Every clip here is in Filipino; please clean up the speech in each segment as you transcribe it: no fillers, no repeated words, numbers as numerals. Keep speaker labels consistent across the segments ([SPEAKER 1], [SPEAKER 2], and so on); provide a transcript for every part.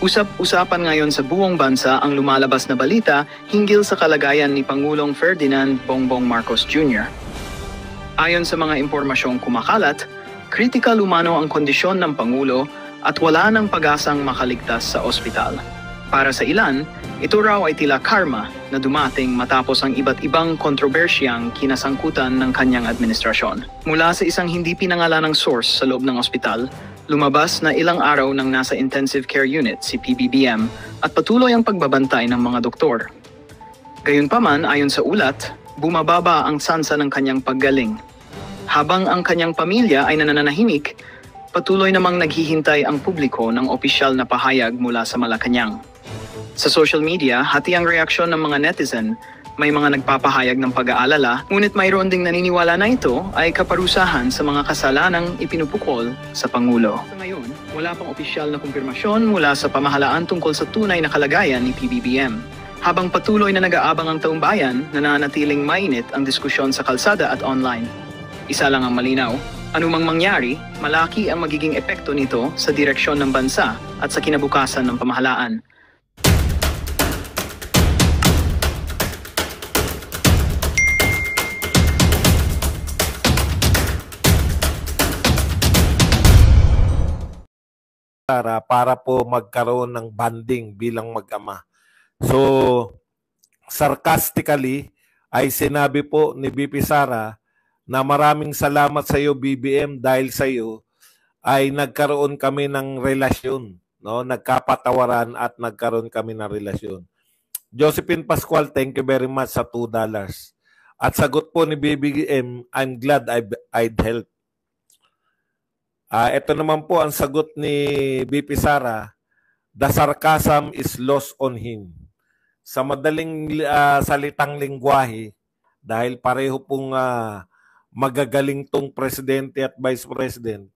[SPEAKER 1] Usap-usapan ngayon sa buong bansa ang lumalabas na balita hinggil sa kalagayan ni Pangulong Ferdinand Bongbong Marcos Jr. Ayon sa mga impormasyong kumakalat, kritikal umano ang kondisyon ng Pangulo at wala ng pag-asang makaligtas sa ospital. Para sa ilan, ito raw ay tila karma na dumating matapos ang iba't ibang kontrobersyang kinasangkutan ng kanyang administrasyon. Mula sa isang hindi pinangalanang source sa loob ng ospital, lumabas na ilang araw nang nasa intensive care unit si PBBM at patuloy ang pagbabantay ng mga doktor. Gayunpaman, ayon sa ulat, bumababa ang tsansa ng kanyang paggaling. Habang ang kanyang pamilya ay nananahimik, patuloy namang naghihintay ang publiko ng opisyal na pahayag mula sa Malacanang. Sa social media, hati ang reaksyon ng mga netizen. May mga nagpapahayag ng pag-aalala, ngunit mayroon ding naniniwala na ito ay kaparusahan sa mga kasalanang ipinupukol sa Pangulo. Sa ngayon, wala pang opisyal na kumpirmasyon mula sa pamahalaan tungkol sa tunay na kalagayan ni PBBM. Habang patuloy na nag-aabang ang taong bayan, nananatiling mainit ang diskusyon sa kalsada at online. Isa lang ang malinaw, anumang mangyari, malaki ang magiging epekto nito sa direksyon ng bansa at sa kinabukasan ng pamahalaan.
[SPEAKER 2] Para po magkaroon ng bonding bilang mag-ama. So, sarcastically, ay sinabi po ni BP Sara na maraming salamat sa iyo BBM dahil sa iyo ay nagkaroon kami ng relasyon, no? Nagkapatawaran at nagkaroon kami ng relasyon. Josephine Pascual, thank you very much sa $2. At sagot po ni BBM, I'm glad I'd help. Ito naman po ang sagot ni BP Sara, the sarcasm is lost on him. Sa madaling salitang lingwahe, dahil pareho pong magagaling tong presidente at vice president,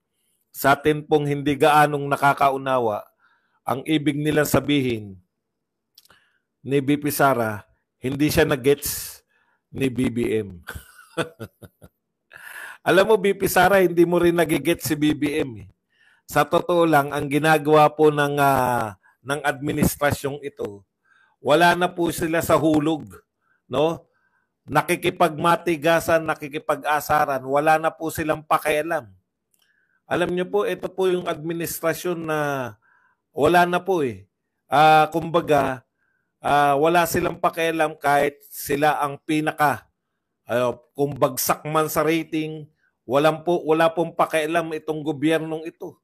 [SPEAKER 2] sa atin pong hindi gaanong nakakaunawa, ang ibig nila sabihin ni BP Sara, hindi siya na-gets ni BBM. Alam mo, BP Sara, hindi mo rin nagigit si BBM. Sa totoo lang, ang ginagawa po ng administrasyong ito, wala na po sila sa hulog. No? Nakikipagmatigasan, nakikipag-asaran, wala na po silang pakialam. Alam niyo po, ito po yung administrasyon na wala na po eh. Kumbaga, wala silang pakialam kahit sila ang pinaka. Kung bagsak man sa rating, wala pong pakialam itong gobyernong ito.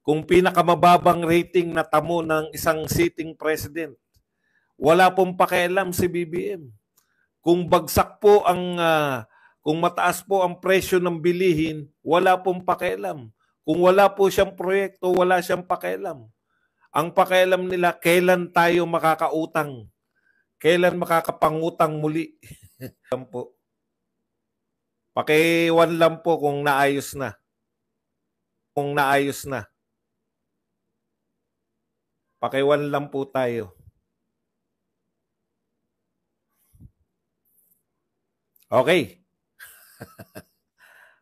[SPEAKER 2] Kung pinakamababang rating na tamo ng isang sitting president, wala pong pakialam si BBM. Kung bagsak po kung mataas po ang presyo ng bilihin, wala pong pakialam. Kung wala po siyang proyekto, wala siyang pakialam. Ang pakialam nila, kailan tayo makakautang? Kailan makakapangutang muli? Po. Paki-1 lang po kung naayos na. Kung naayos na. Paki-1 lang po tayo. Okay.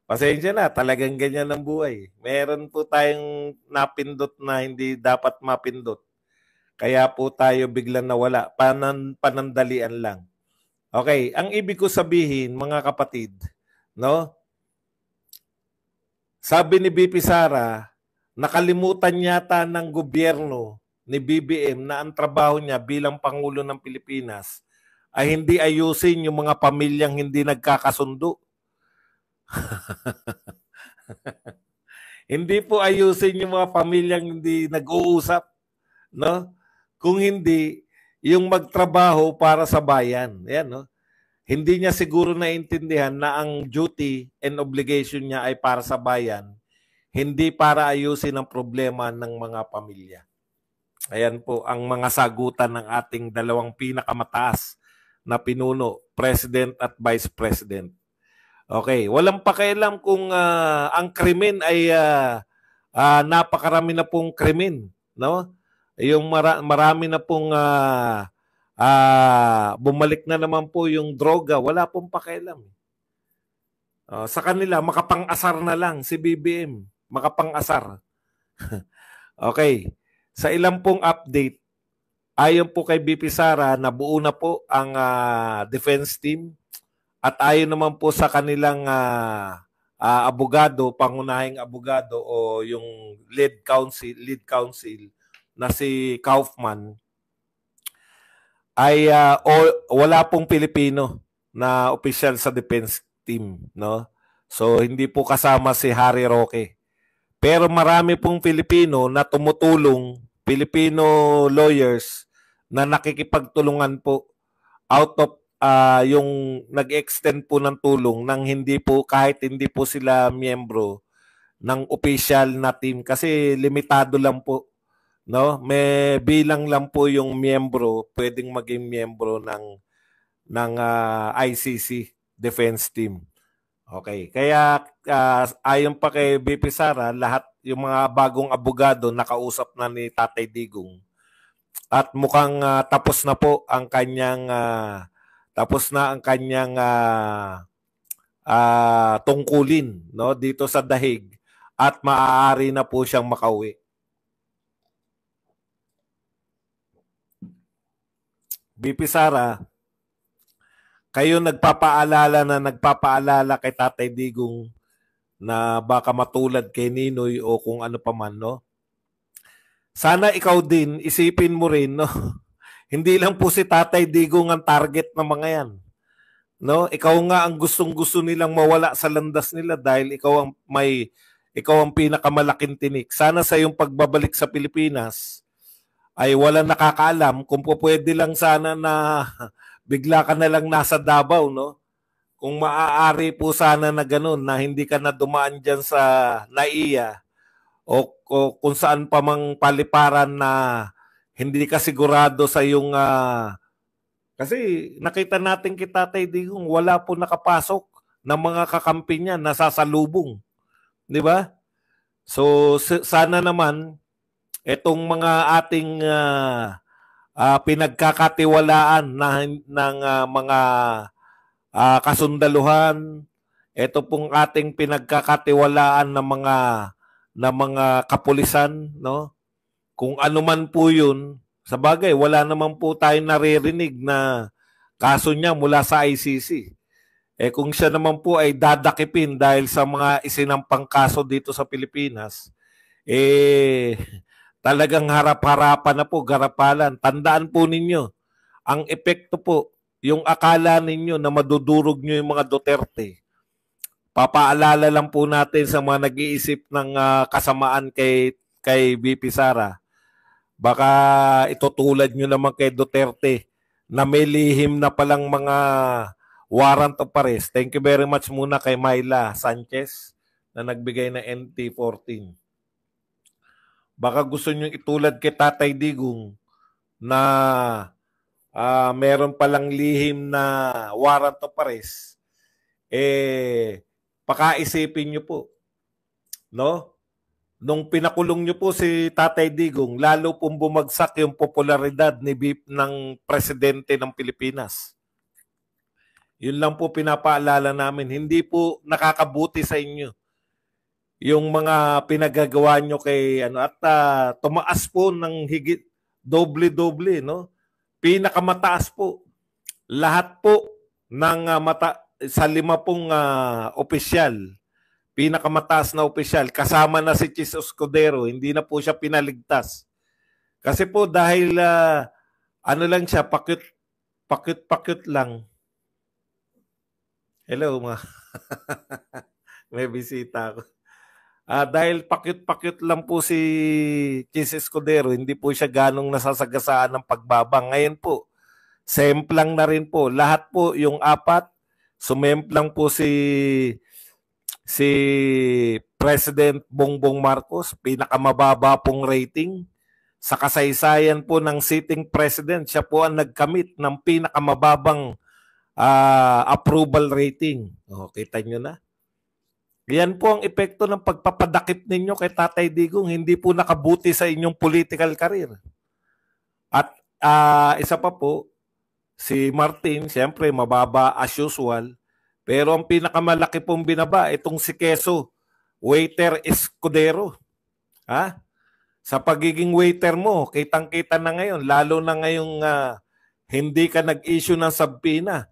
[SPEAKER 2] Pasensya na, talagang ganyan ang buhay. Meron po tayong napindot na hindi dapat mapindot. Kaya po tayo biglang nawala. Panandalian lang. Okay, ang ibig ko sabihin, mga kapatid, no? Sabi ni BP Sara, nakalimutan yata ng gobyerno ni BBM na ang trabaho niya bilang Pangulo ng Pilipinas ay hindi ayusin yung mga pamilyang hindi nagkakasundo. Hindi po ayusin yung mga pamilyang hindi nag-uusap, no? Kung hindi, yung magtrabaho para sa bayan. Yan, no? Hindi niya siguro naintindihan na ang duty and obligation niya ay para sa bayan, hindi para ayusin ang problema ng mga pamilya. Ayan po ang mga sagutan ng ating dalawang pinakamataas na pinuno, President at Vice President. Okay, walang pakialam kung ang krimen ay napakarami na pong krimen, no? Yung marami na pong bumalik na naman po yung droga, wala pong pakialam. Sa kanila, makapang-asar na lang si BBM. Makapang-asar. Okay. Sa ilang pong update, ayon po kay BP Sara, nabuo na po ang defense team at ayon naman po sa kanilang abogado, pangunahing abogado o yung lead counsel na si Kaufman, ay wala pong Pilipino na opisyal sa defense team, no? So hindi po kasama si Harry Roque. Pero marami pong Pilipino na tumutulong, Filipino lawyers na nakikipagtulungan po out of yung nag-extend po ng tulong nang hindi po, kahit hindi po sila miyembro ng official na team kasi limitado lang po, no? May bilang lang po yung miyembro, pwedeng maging miyembro ng ICC defense team. Okay, kaya ayon pa kay BP Sara, lahat yung mga bagong abogado nakausap na ni Tatay Digong at mukhang tapos na po ang kanyang tungkulin, no, dito sa dahig at maaari na po siyang makauwi. BP Sara, kayo nagpapaalala kay Tatay Digong na baka matulad kay Ninoy o kung ano pa man, no? Sana ikaw din, isipin mo rin, no? Hindi lang po si Tatay Digong ang target ng mga yan, no? Ikaw nga ang gustong-gusto nilang mawala sa landas nila dahil ikaw ang pinakamalaking tinik. Sana sa iyong pagbabalik sa Pilipinas ay wala nakakaalam, kung pwede lang sana na bigla ka na lang nasa Davao, no? Kung maaari po sana na ganun, na hindi ka na dumaan dyan sa NAIA o kung saan pa mang paliparan na hindi ka sigurado sa iyong... kasi nakita natin kita, Tatay Digong, wala po nakapasok ng mga kakampi niya, nasasalubong. Di ba? So sana naman, itong mga ating... pinagkakatiwalaan ng mga kasundaluhan, ito pong ating pinagkakatiwalaan ng mga kapulisan, no? Kung ano man po 'yun, sa bagay wala naman po tayong naririnig na kaso niya mula sa ICC. Kung siya naman po ay dadakipin dahil sa mga isinampang kaso dito sa Pilipinas, talagang harap-harapan na po, garapalan. Tandaan po ninyo, ang epekto po, yung akala ninyo na madudurog nyo yung mga Duterte. Papaalala lang po natin sa mga nag-iisip ng kasamaan kay BP Sara. Baka itutulad nyo naman kay Duterte na may lihim na palang mga warrant of arrest. Thank you very much muna kay Myla Sanchez na nagbigay ng NT14. Baka gusto nyo itulad kay Tatay Digong na meron palang lihim na warrant of arrest. Pakaisipin nyo po. No? Nung pinakulong nyo po si Tatay Digong, lalo pong bumagsak yung popularidad ng presidente ng Pilipinas. Yun lang po pinapaalala namin. Hindi po nakakabuti sa inyo yung mga pinagagawa nyo kay at tumaas po ng higit doble-doble, no? Pinakamataas po. Lahat po ng sa 5 opisyal, pinakamataas na opisyal, kasama na si Chis Escudero, hindi na po siya pinaligtas. Kasi po dahil lang siya, pakit lang. Hello mga may bisita ako. Dahil pakit lang po si Chis Escudero, hindi po siya ganong nasasagasaan ng pagbabang. Ngayon po, semplang na rin po. Lahat po, yung 4, sumemplang po si President Bongbong Marcos, pinakamababa pong rating. Sa kasaysayan po ng sitting president, siya po ang nagkamit ng pinakamababang approval rating. Kita nyo na. Yan po ang epekto ng pagpapadakip ninyo kay Tatay Digong. Hindi po nakabuti sa inyong political career. At isa pa po, si Martin, siyempre mababa as usual. Pero ang pinakamalaki pong binaba, itong si Quezon, Waiter Escudero. Sa pagiging waiter mo, kitang-kita na ngayon, lalo na ngayong hindi ka nag-issue ng subpoena.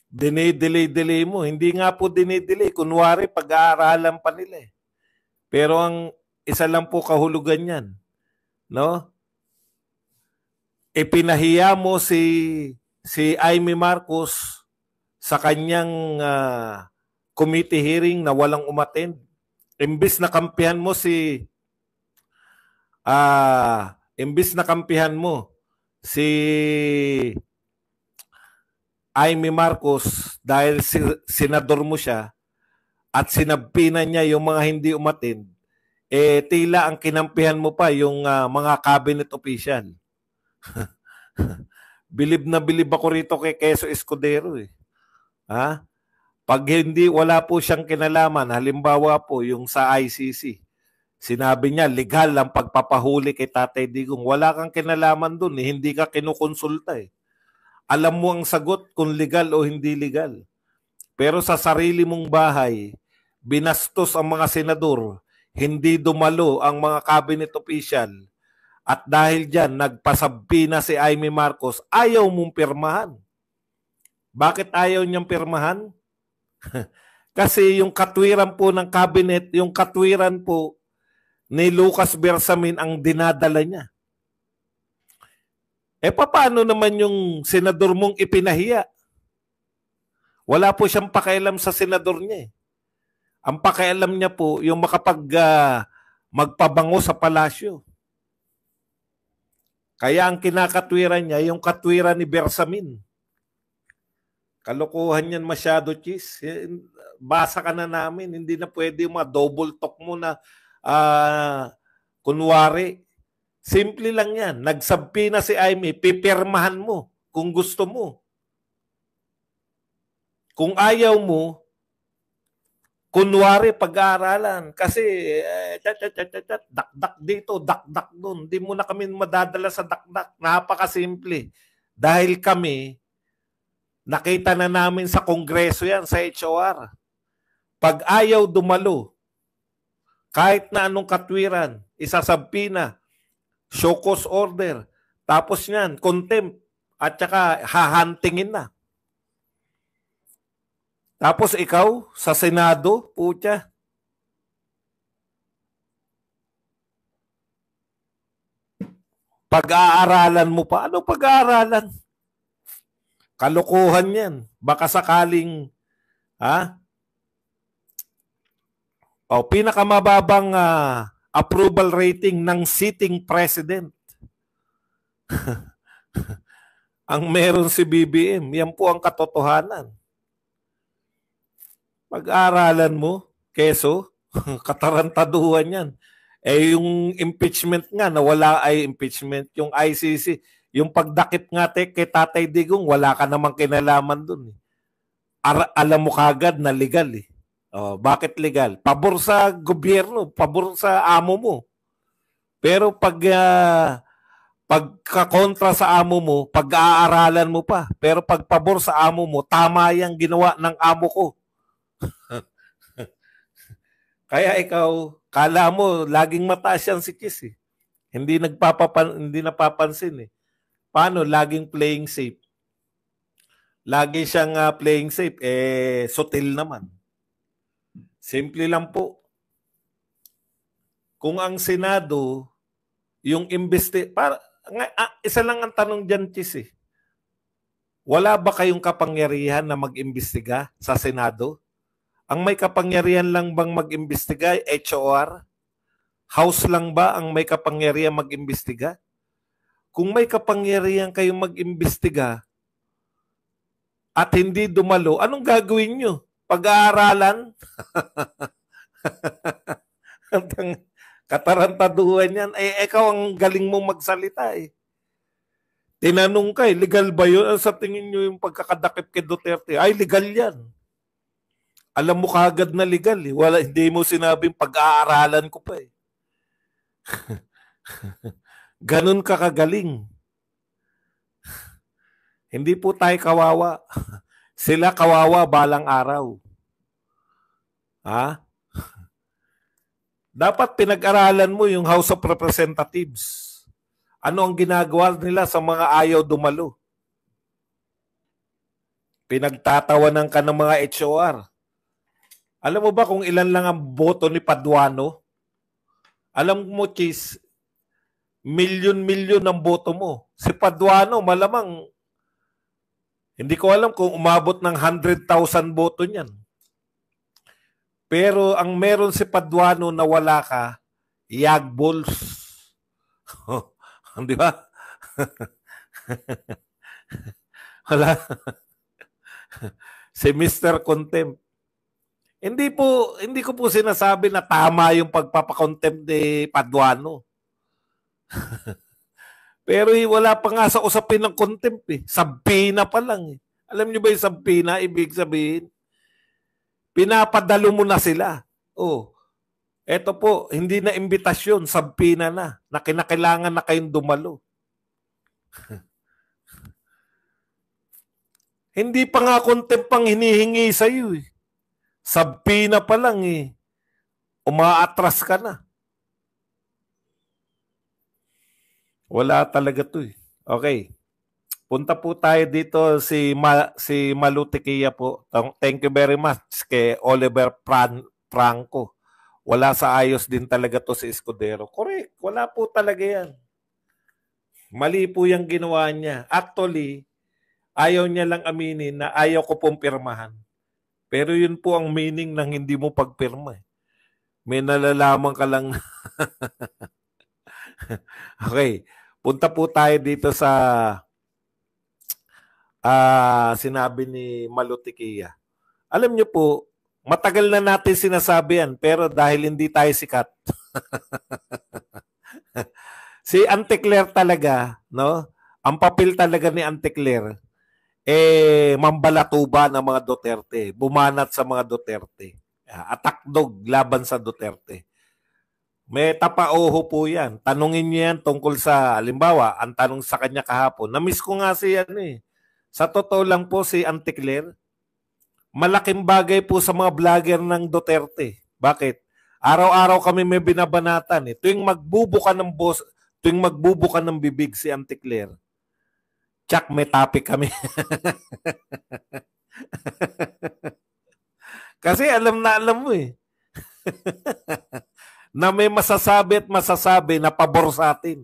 [SPEAKER 2] Dine-delay mo. Hindi nga po dine-delay. Kunwari, pag-aaralan pa nila. Pero ang isa lang po kahulugan yan. No? Ipinahiya mo si Amy Marcos sa kanyang committee hearing na walang umattend. Imbis na kampihan mo si Amy Marcos dahil senador mo siya at sinabpina niya yung mga hindi umattend, tila ang kinampihan mo pa yung mga cabinet official. Bilib na bilib ako rito kay Quezon Escudero. Ha? Pag hindi, wala po siyang kinalaman, halimbawa po yung sa ICC, sinabi niya legal ang pagpapahuli kay Tatay Digong. Wala kang kinalaman dun, hindi ka kinukonsulta. Alam mo ang sagot kung legal o hindi legal. Pero sa sarili mong bahay, binastos ang mga senador, hindi dumalo ang mga cabinet official, at dahil dyan, nagpasabpina si Amy Marcos, ayaw mong pirmahan. Bakit ayaw niyang pirmahan? Kasi yung katwiran po ng cabinet, yung katwiran po ni Lucas Bersamin ang dinadala niya. Paano naman yung senador mong ipinahiya? Wala po siyang pakialam sa senador niya. Ang pakialam niya po yung magpabango sa palasyo. Kaya ang kinakatwiran niya, yung katwiran ni Bersamin. Kalokohan yan masyado, Chis. Basa ka na namin. Hindi na pwede yung double talk mo na kunwari. Simple lang yan. Nagsabpina si Amy, pipirmahan mo kung gusto mo. Kung ayaw mo, kunwari pag-aaralan. Kasi dakdak dito, dakdak doon. Hindi mo na kami madadala sa dakdak. Napakasimple. Dahil kami, nakita na namin sa Kongreso yan, sa HOR. Pag ayaw dumalo, kahit na anong katwiran, isasabpina, show cause order, tapos yan, contempt, at saka hahantingin na. Tapos ikaw, sa Senado, putya. Pag-aaralan mo pa. Ano pag-aaralan? Kalokohan yan. Baka sakaling, pinakamababang approval rating ng sitting president. Ang meron si BBM. Yan po ang katotohanan. Pag-aaralan mo, keso, katarantaduhan yan. Yung impeachment nga, nawala ay impeachment. Yung ICC, yung pagdakip nga kay Tatay Digong, wala ka namang kinalaman dun. Alam mo kagad na legal. Bakit legal? Pabor sa gobyerno, pabor sa amo mo. Pero pagkakontra sa amo mo, pag-aaralan mo pa. Pero pag pabor sa amo mo, tama yung ginawa ng amo ko. Kaya ikaw, kala mo, laging mataas yan si Kiss. Hindi napapansin. Paano? Laging playing safe. Lagi siyang playing safe. Sutil naman. Simple lang po. Kung ang Senado, yung isa lang ang tanong dyan, Kiss. Wala ba kayong kapangyarihan na mag-imbestiga sa Senado? Ang may kapangyarihan lang bang mag-imbestiga? HOR? House lang ba ang may kapangyarihan mag-imbestiga? Kung may kapangyarihan kayong mag-imbestiga at hindi dumalo, anong gagawin nyo? Pag-aaralan? Katarantaduhan yan. Ikaw ang galing mong magsalita. Tinanong ka, legal ba yun? Sa tingin nyo yung pagkakadakip kay Duterte? Ay, legal yan. Alam mo kagad na legal. Hindi mo sinabing pag-aaralan ko pa. Ganun ka kagaling. Hindi po tayo kawawa. Sila kawawa balang araw. Dapat pinag-aralan mo yung House of Representatives. Ano ang ginagawa nila sa mga ayaw dumalo? Pinagtatawanan ka ng mga HOR. Alam mo ba kung ilan lang ang boto ni Paduano? Alam mo, Chis, milyon-milyon ang boto mo. Si Paduano, malamang, hindi ko alam kung umabot ng 100,000 boto niyan. Pero ang meron si Paduano na wala ka, Yagbols. Di ba? Wala. Si Mr. Contempt. Hindi ko po sinasabi na tama yung pagpapakontempt ni Paduano. Pero wala pa nga sa usapin ng contempt eh. Sabpina pa lang eh. Alam niyo ba yung sabpina? Ibig sabihin, pinapadalo mo na sila. Oh, eto po, hindi na imbitasyon, sabpina na kinakailangan na kayong dumalo. Hindi pa nga contempt pang hinihingi sa iyo eh. Sabpina pa lang eh. Umaatras ka na. Wala talaga to eh. Okay. Punta po tayo dito si Malu Tequilla po. Thank you very much kay Oliver Franco. Wala sa ayos din talaga to si Escudero. Correct. Wala po talaga yan. Mali po yung ginawa niya. Actually, ayaw niya lang aminin na ayaw ko pong pirmahan. Pero yun po ang meaning ng hindi mo pagpirma. May nalalaman ka lang. Okay. Punta po tayo dito sa sinabi ni Malu Tequilla. Alam niyo po, matagal na natin sinasabi yan, pero dahil hindi tayo sikat. Si Antecler talaga, no? Ang papel talaga ni Antecler, mambalatuba ng mga Duterte, bumanat sa mga Duterte. Attack dog laban sa Duterte. May tapaoho po yan. Tanungin niyo yan tungkol sa, halimbawa, ang tanong sa kanya kahapon. Namiss ko nga si yan eh. Sa totoo lang po si Antecler, malaking bagay po sa mga vlogger ng Duterte. Bakit? Araw-araw kami may binabanatan eh. Tuwing magbubuka ng bibig si Antecler, tsak, may topic kami. Kasi alam mo eh. Na may masasabi at masasabi na pabor sa atin.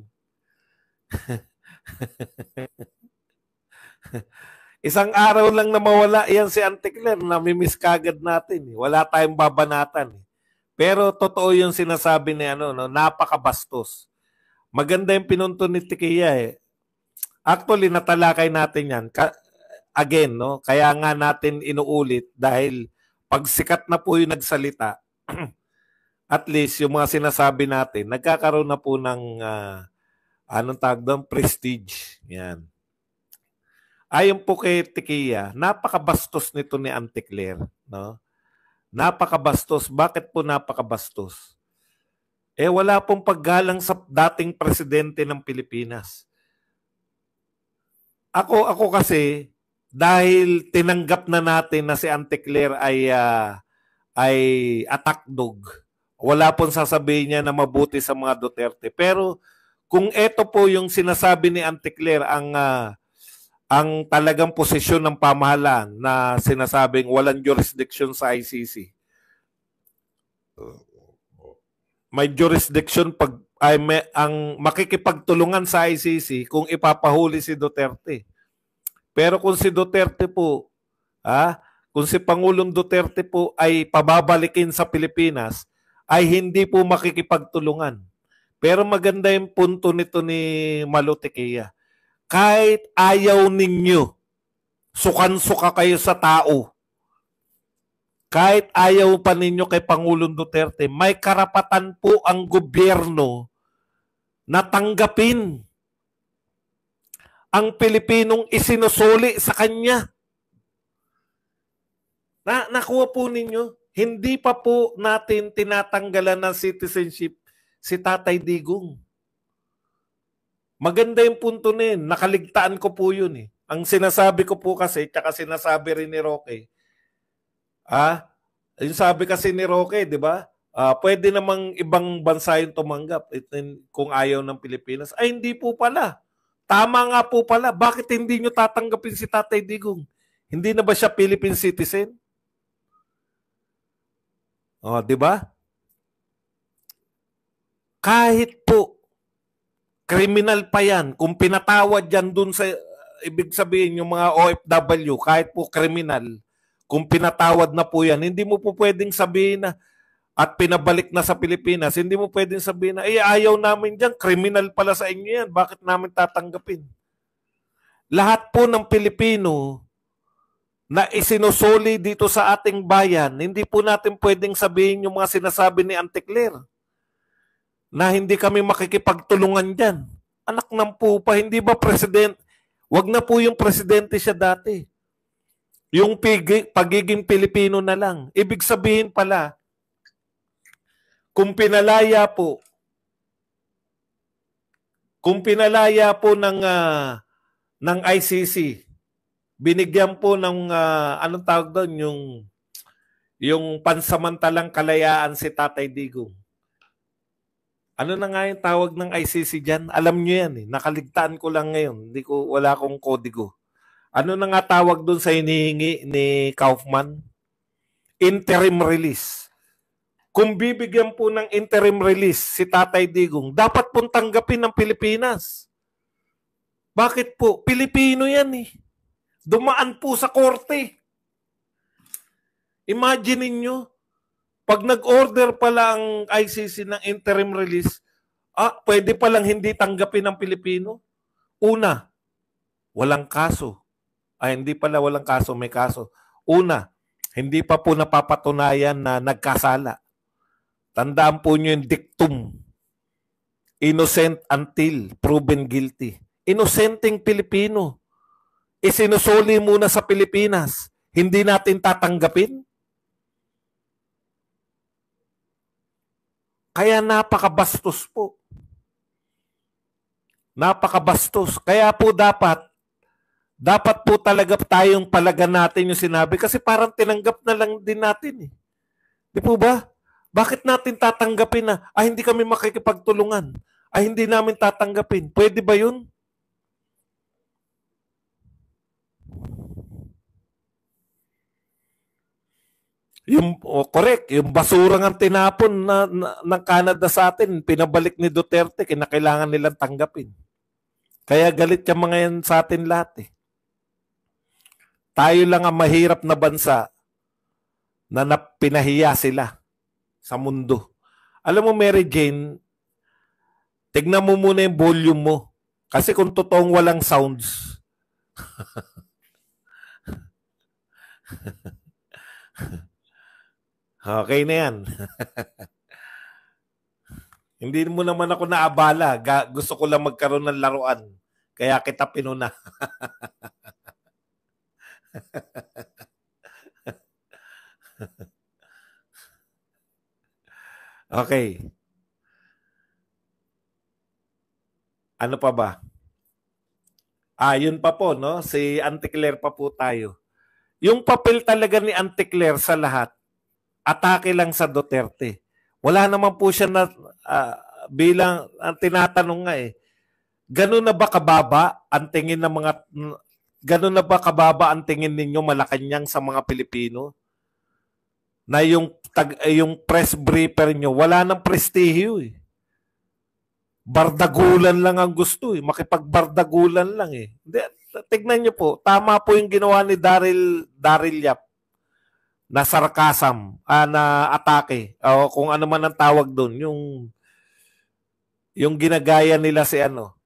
[SPEAKER 2] Isang araw lang na mawala yan si Antecler, namimiss kagad natin. Wala tayong babanatan. Pero totoo yung sinasabi ni napakabastos. Maganda yung pinunto ni Tequilla eh. Actually, natalakay natin yan. Again, no? Kaya nga natin inuulit dahil pag sikat na po yung nagsalita, at least yung mga sinasabi natin, nagkakaroon na po ng prestige. Yan. Ayon po kay Tequilla, napakabastos nito ni Antecler, no? Napakabastos. Bakit po napakabastos? Wala pong paggalang sa dating presidente ng Pilipinas. Ako kasi, dahil tinanggap na natin na si Antecler ay attack dog, wala pong sasabihin niya na mabuti sa mga Duterte. Pero kung ito po yung sinasabi ni Antecler ang talagang posisyon ng pamahalaan na sinasabing walang jurisdiction sa ICC. May jurisdiction ang makikipagtulungan sa ICC kung ipapahuli si Duterte. Pero kung si Duterte po, kung si Pangulong Duterte po ay pababalikin sa Pilipinas, ay hindi po makikipagtulungan. Pero maganda yung punto nito ni Malu Tequilla. Kahit ayaw ninyo, sukan-suka kayo sa tao. Kahit ayaw pa ninyo kay Pangulong Duterte, may karapatan po ang gobyerno na tanggapin ang Pilipinong isinusuli sa kanya. Nakuha po ninyo? Hindi pa po natin tinatanggalan ng citizenship si Tatay Digong. Maganda yung punto na yun. Nakaligtaan ko po yun eh. Ang sinasabi ko po kasi, tsaka sinasabi rin ni Roque, yung sabi kasi ni Roque, di ba? Pwede namang ibang bansa yung tumanggap kung ayaw ng Pilipinas. Ay, hindi po pala. Tama nga po pala. Bakit hindi nyo tatanggapin si Tatay Digong? Hindi na ba siya Philippine citizen? Di ba? Kahit po, kriminal pa yan. Kung pinatawad yan dun sa, ibig sabihin yung mga OFW, kahit po kriminal, kung pinatawad na po yan, hindi mo po pwedeng sabihin na at pinabalik na sa Pilipinas, hindi mo pwedeng sabihin na, ayaw namin dyan, kriminal pala sa inyo yan, bakit namin tatanggapin? Lahat po ng Pilipino na isinusuli dito sa ating bayan, hindi po natin pwedeng sabihin yung mga sinasabi ni Auntie Claire na hindi kami makikipagtulungan dyan. Anak ng pupa, hindi ba president? Wag na po yung presidente siya dati. Yung pagiging Pilipino na lang. Ibig sabihin pala, kung pinalaya po ng ICC, binigyan po ng anong tawag doon, yung pansamantalang kalayaan si Tatay Digong. Ano na nga yung tawag ng ICC dyan? Alam nyo yan eh. Nakaligtaan ko lang ngayon. Wala akong kodigo. Ano na nga tawag doon sa hinihingi ni Kaufman? Interim release. Kung bibigyan po ng interim release si Tatay Digong, dapat pong tanggapin ng Pilipinas. Bakit po? Pilipino yan eh. Dumaan po sa korte. Imagine niyo, pag nag-order pala ang ICC ng interim release, pwede palang hindi tanggapin ng Pilipino. Una, walang kaso. Hindi pala walang kaso, may kaso. Una, hindi pa po napapatunayan na nagkasala. Tandaan po nyo yung dictum. Innocent until proven guilty. Innocenteng Pilipino. Isinusuli muna sa Pilipinas. Hindi natin tatanggapin? Kaya napakabastos po. Napakabastos. Kaya po dapat po talaga tayong palagan natin yung sinabi kasi parang tinanggap na lang din natin eh. Di po ba? Bakit natin tatanggapin na, hindi kami makikipagtulungan? Hindi namin tatanggapin. Pwede ba yun? Correct, yung basurang ang tinapon ng Canada sa atin, pinabalik ni Duterte, kinakailangan nilang tanggapin. Kaya galit yung mga yan sa atin lahat eh. Tayo lang ang mahirap na bansa na pinahiya sila sa mundo. Alam mo, Mary Jane, tignan mo muna yung volume mo. Kasi kung totoong walang sounds, okay na yan. Hindi mo naman ako naabala. Gusto ko lang magkaroon ng laruan. Kaya kita pinuna. Okay. Ano pa ba? Yun pa po, no? Si Auntie Claire pa po tayo. Yung papel talaga ni Auntie Claire sa lahat, atake lang sa Duterte. Wala naman po siya na bilang ang tinatanong nga eh. Ganun na ba kababa ang tingin ng mga ganun na ba kababa ang tingin ninyo Malacanang sa mga Pilipino? Na yung press briefer nyo, wala nang prestihyo eh. Bardagulan lang ang gusto eh. Makipagbardagulan lang eh. Tignan nyo po, tama po yung ginawa ni Daryl Yap na sarcasm, na atake, o kung ano man ang tawag doon, yung ginagaya nila si ano.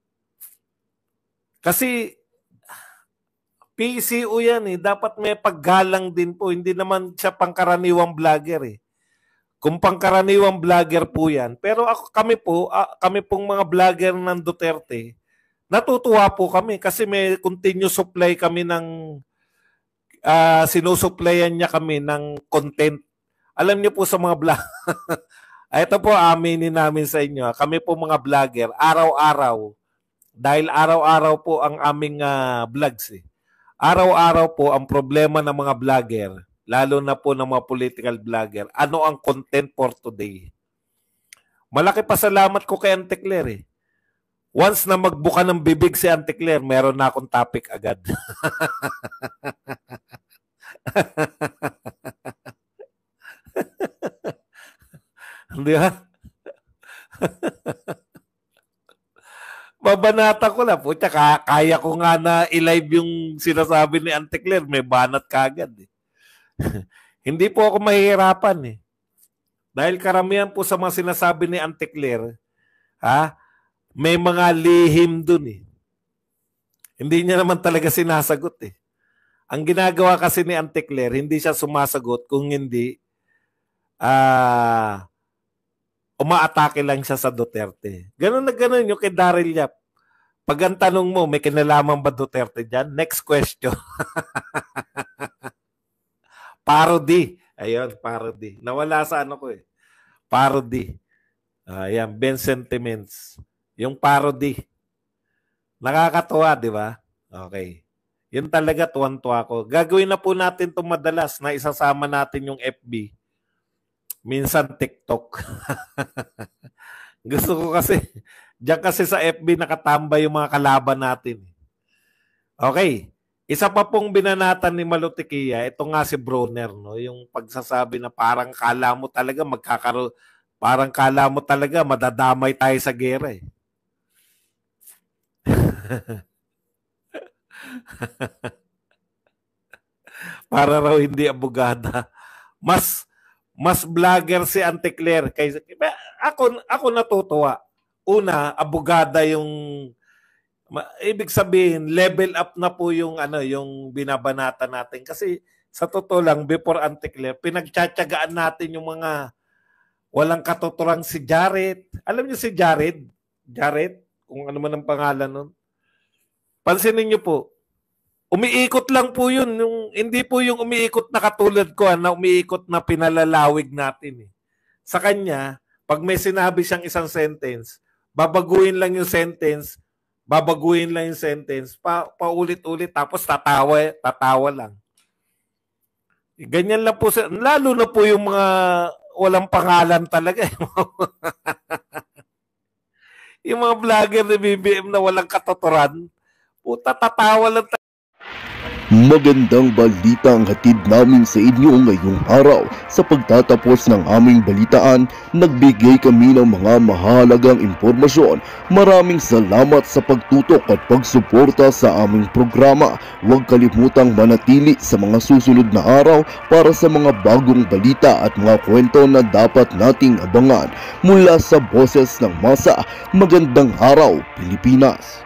[SPEAKER 2] Kasi PCO yan eh. Dapat may paggalang din po. Hindi naman siya pangkaraniwang vlogger eh. Kung pangkaraniwang vlogger po yan. Pero kami pong mga vlogger ng Duterte, natutuwa po kami kasi may continuous supply kami ng sinusupplyan niya kami ng content. Alam niyo po sa mga vlog. Ito po aminin namin sa inyo. Kami po mga vlogger, araw-araw. Dahil araw-araw po ang aming vlogs eh. Araw-araw po ang problema ng mga vlogger. lalo na po ng mga political vlogger, ano ang content for today. Malaki pasalamat ko kay Auntie Claire eh. Once na magbuka ng bibig si Auntie Claire, meron na akong topic agad. Di ba? Babanata ko na po. Kaya ko nga na i-live yung sinasabi ni Auntie Claire. May banat kagad eh. Hindi po ako mahihirapan eh. Dahil karamihan po sa mga sinasabi ni Auntie Claire, may mga lihim dun eh. Hindi niya naman talaga sinasagot eh. Ang ginagawa kasi ni Auntie Claire, hindi siya sumasagot kung hindi umaatake lang siya sa Duterte. Ganun na ganun yung kay Daryl Yap. Pag ang tanong mo, may kinalaman ba Duterte dyan? Next question. Parody. Ayun, parody. Nawala sa ano ko eh. Parody. Ayan, Ben Sentiments. Yung parody. Nakakatuwa, di ba? Okay. Yun talaga, tuwan-tuwa ko. Gagawin na po natin itong madalas na isasama natin yung FB. Minsan TikTok. Gusto ko kasi, diyan kasi sa FB nakatambay yung mga kalaban natin. Okay. Isa pa pong binanatan ni Malutikia, ito nga si Brunner, no? Yung pagsasabi na parang kala mo talaga parang kala mo talaga madadamay tayo sa gera eh. Para raw hindi abogada. Mas vlogger si Auntie Claire kaysa ako natutuwa. Una, abogada yung ibig sabihin level up na po yung yung binabanata natin kasi sa totoo lang before Auntie Claire pinagtsatsagaan natin yung mga walang katuturang si Jared. Alam niyo si Jared? Jared, kung ano man ang pangalan nun. Pansinin niyo po. Umiikot lang po yun. Hindi po yung umiikot na katulad ko na umiikot na pinalalawig natin. Eh. Sa kanya, pag may sinabi siyang isang sentence, babaguhin lang yung sentence, paulit-ulit, tapos tatawa lang. Ganyan lang po. Lalo na po yung mga walang pangalan talaga. Yung mga vlogger ni BBM na walang katuturan, puta, tatawa lang.
[SPEAKER 3] Magandang balita ang hatid namin sa inyo ngayong araw. Sa pagtatapos ng aming balitaan, nagbigay kami ng mga mahalagang impormasyon. Maraming salamat sa pagtutok at pagsuporta sa aming programa. Huwag kalimutang manatili sa mga susunod na araw para sa mga bagong balita at mga kwento na dapat nating abangan. Mula sa Boses ng Masa, magandang araw Pilipinas!